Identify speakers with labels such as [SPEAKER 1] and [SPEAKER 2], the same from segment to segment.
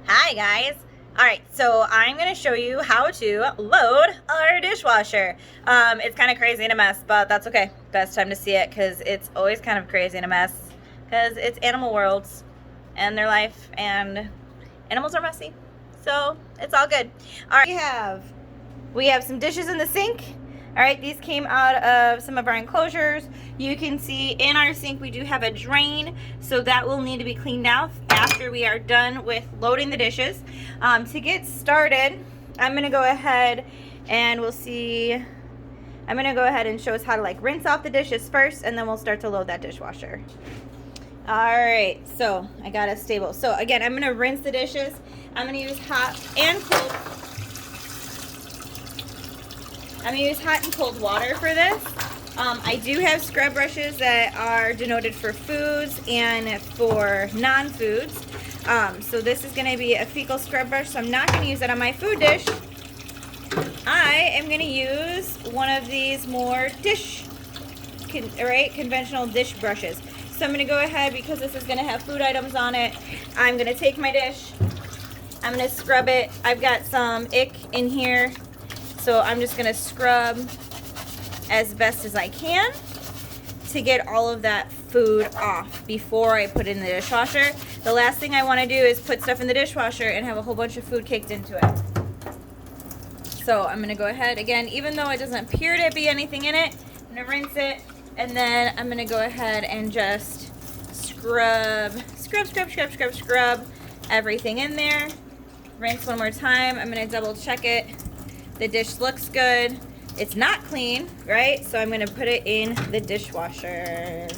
[SPEAKER 1] Hi guys. All right, so I'm gonna show you how to load our dishwasher. It's kind of crazy and a mess, but that's okay. Best time to see it because it's always kind of crazy and a mess because it's animal worlds and their life, and animals are messy, so it's all good. All right, we have some dishes in the sink. All right, these came out of some of our enclosures. You can see in our sink we do have a drain, so that will need to be cleaned out after we are done with loading the dishes. To get started, I'm gonna go ahead and I'm gonna go ahead and show us how to rinse off the dishes first, and then we'll start to load that dishwasher. All right, so I got a stable. So again, I'm gonna rinse the dishes. I'm gonna use hot and cold. I'm going to use hot and cold water for this. I do have scrub brushes that are denoted for foods and for non-foods. So this is going to be a fecal scrub brush, so I'm not going to use it on my food dish. I am going to use one of these more conventional dish brushes. So I'm going to go ahead, because this is going to have food items on it, I'm going to take my dish, I'm going to scrub it. I've got some ick in here, so I'm just gonna scrub as best as I can to get all of that food off before I put it in the dishwasher. The last thing I wanna do is put stuff in the dishwasher and have a whole bunch of food caked into it. So I'm gonna go ahead, again, even though it doesn't appear to be anything in it, I'm gonna rinse it, and then I'm gonna go ahead and just scrub everything in there. Rinse one more time. I'm gonna double check it. The dish looks good. It's not clean, right? So I'm gonna put it in the dishwasher.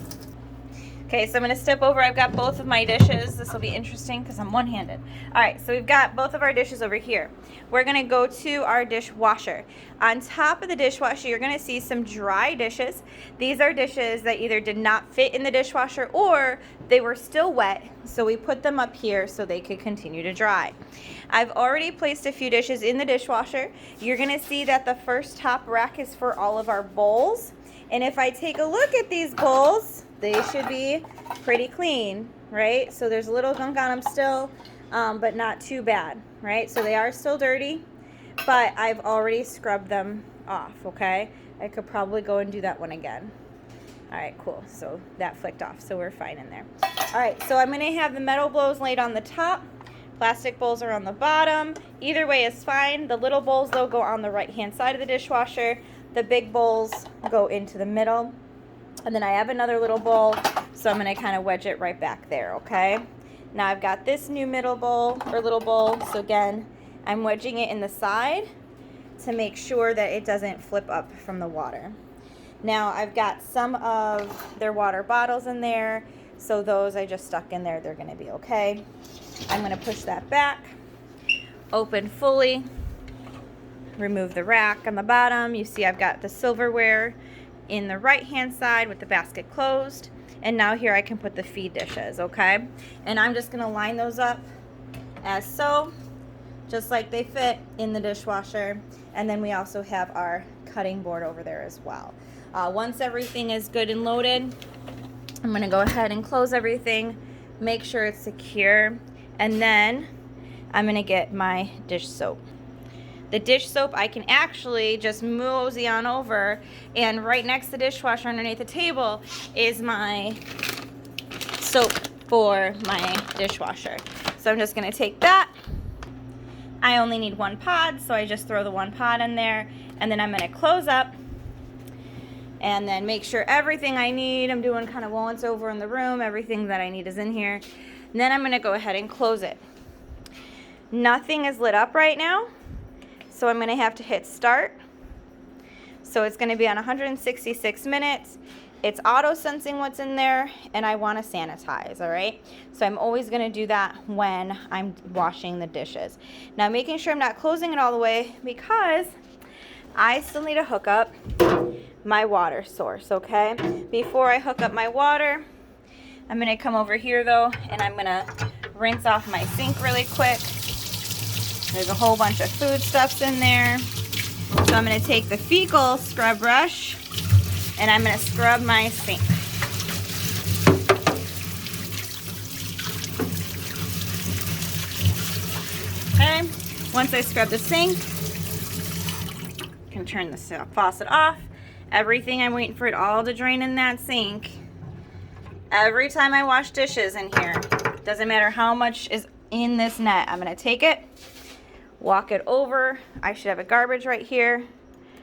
[SPEAKER 1] Okay, so I'm gonna step over. I've got both of my dishes. This will be interesting because I'm one-handed. All right, so we've got both of our dishes over here. We're gonna go to our dishwasher. On top of the dishwasher, you're gonna see some dry dishes. These are dishes that either did not fit in the dishwasher or they were still wet, so we put them up here so they could continue to dry. I've already placed a few dishes in the dishwasher. You're gonna see that the first top rack is for all of our bowls. And if I take a look at these bowls, they should be pretty clean, right? So there's a little gunk on them still, but not too bad, right? So they are still dirty, but I've already scrubbed them off, okay? I could probably go and do that one again. All right, cool. So that flicked off, so we're fine in there. All right, so I'm gonna have the metal bowls laid on the top. Plastic bowls are on the bottom. Either way is fine. The little bowls, though, go on the right-hand side of the dishwasher. The big bowls go into the middle. And then I have another little bowl, so I'm going to kind of wedge it right back there, okay? Now I've got this new middle bowl, or little bowl, so again, I'm wedging it in the side to make sure that it doesn't flip up from the water. Now I've got some of their water bottles in there, so those I just stuck in there. They're going to be okay. I'm going to push that back, open fully, remove the rack on the bottom. You see I've got the silverware in the right hand side with the basket closed, and now here I can put the feed dishes, okay? And I'm just going to line those up as so, just like they fit in the dishwasher. And then we also have our cutting board over there as well. Once everything is good and loaded, I'm going to go ahead and close everything, make sure it's secure, and then I'm going to get my dish soap. The dish soap I can actually just mosey on over, and right next to the dishwasher underneath the table is my soap for my dishwasher. So I'm just going to take that. I only need one pod, so I just throw the one pod in there, and then I'm going to close up and then make sure everything I need, I'm doing kind of once over in the room, everything that I need is in here. And then I'm going to go ahead and close it. Nothing is lit up right now, so I'm going to have to hit start. So it's going to be on 166 minutes. It's auto sensing what's in there, and I want to sanitize, all right? So I'm always going to do that when I'm washing the dishes. Now, making sure I'm not closing it all the way, because I still need to hook up my water source, okay? Before I hook up my water, I'm going to come over here, though, and I'm going to rinse off my sink really quick. There's a whole bunch of foodstuffs in there. So I'm going to take the fecal scrub brush, and I'm going to scrub my sink. Okay, once I scrub the sink, I can turn the faucet off. Everything, I'm waiting for it all to drain in that sink. Every time I wash dishes in here, doesn't matter how much is in this net, I'm gonna take it, walk it over. I should have a garbage right here,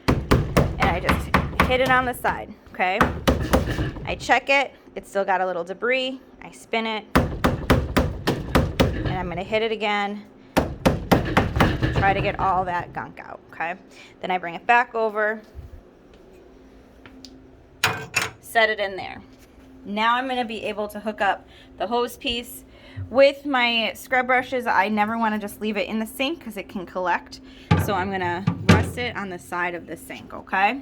[SPEAKER 1] and I just hit it on the side, okay? I check it, it's still got a little debris. I spin it, and I'm gonna hit it again, try to get all that gunk out, okay? Then I bring it back over, set it in there. Now I'm gonna be able to hook up the hose piece. With my scrub brushes, I never wanna just leave it in the sink because it can collect. So I'm gonna rest it on the side of the sink, okay?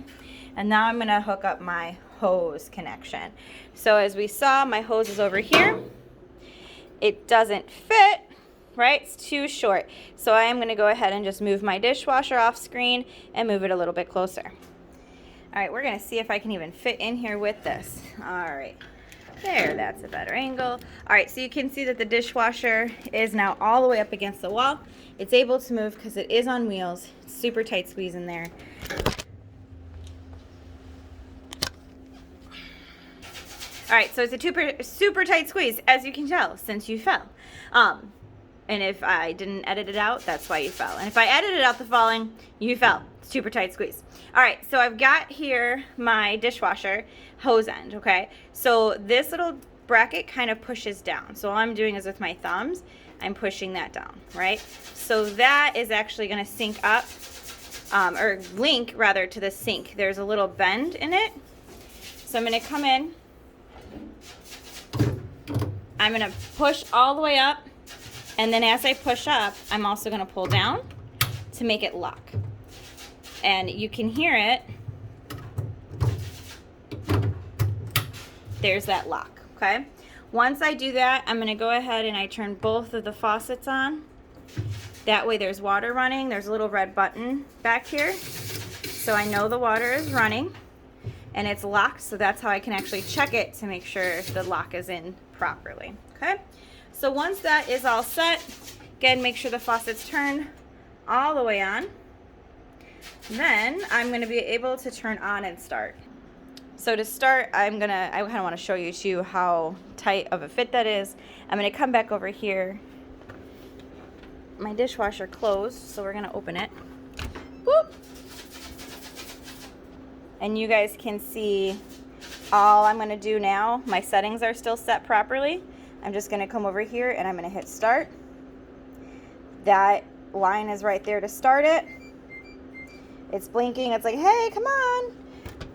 [SPEAKER 1] And now I'm gonna hook up my hose connection. So as we saw, my hose is over here. It doesn't fit, right? It's too short. So I am gonna go ahead and just move my dishwasher off screen and move it a little bit closer. All right, we're gonna see if I can even fit in here with this. All right, there, that's a better angle. All right, so you can see that the dishwasher is now all the way up against the wall. It's able to move because it is on wheels. It's super tight squeeze in there. All right, so it's a super tight squeeze, as you can tell, since you fell. And if I didn't edit it out, that's why you fell. And if I edited out the falling, you fell. Super tight squeeze. All right, so I've got here my dishwasher hose end, okay? So this little bracket kind of pushes down. So all I'm doing is with my thumbs, I'm pushing that down, right? So that is actually gonna sync up, or link rather to the sink. There's a little bend in it. So I'm gonna come in, I'm gonna push all the way up, and then as I push up, I'm also gonna pull down to make it lock. And you can hear it. There's that lock, okay? Once I do that, I'm gonna go ahead and I turn both of the faucets on. That way there's water running. There's a little red button back here. So I know the water is running and it's locked, so that's how I can actually check it to make sure the lock is in properly, okay? So once that is all set, again, make sure the faucet's turned all the way on. Then I'm gonna be able to turn on and start. So to start, I kind of want to show you too how tight of a fit that is. I'm gonna come back over here. My dishwasher closed, so we're gonna open it. Whoop. And you guys can see all I'm gonna do now. My settings are still set properly. I'm just gonna come over here and I'm gonna hit start. That line is right there to start it. It's blinking, it's like, hey, come on.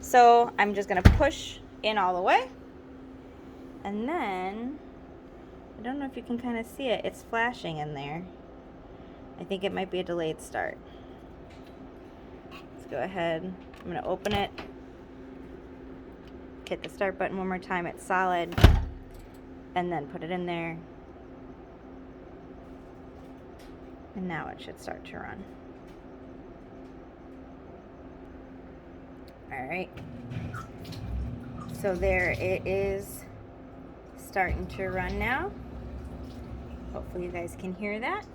[SPEAKER 1] So I'm just gonna push in all the way. And then, I don't know if you can kind of see it, it's flashing in there. I think it might be a delayed start. Let's go ahead, I'm gonna open it. Hit the start button one more time, it's solid. And then put it in there. And now it should start to run. All right, so there it is starting to run now. Hopefully you guys can hear that.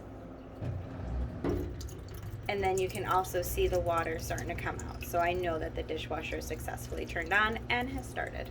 [SPEAKER 1] And then you can also see the water starting to come out. So I know that the dishwasher is successfully turned on and has started.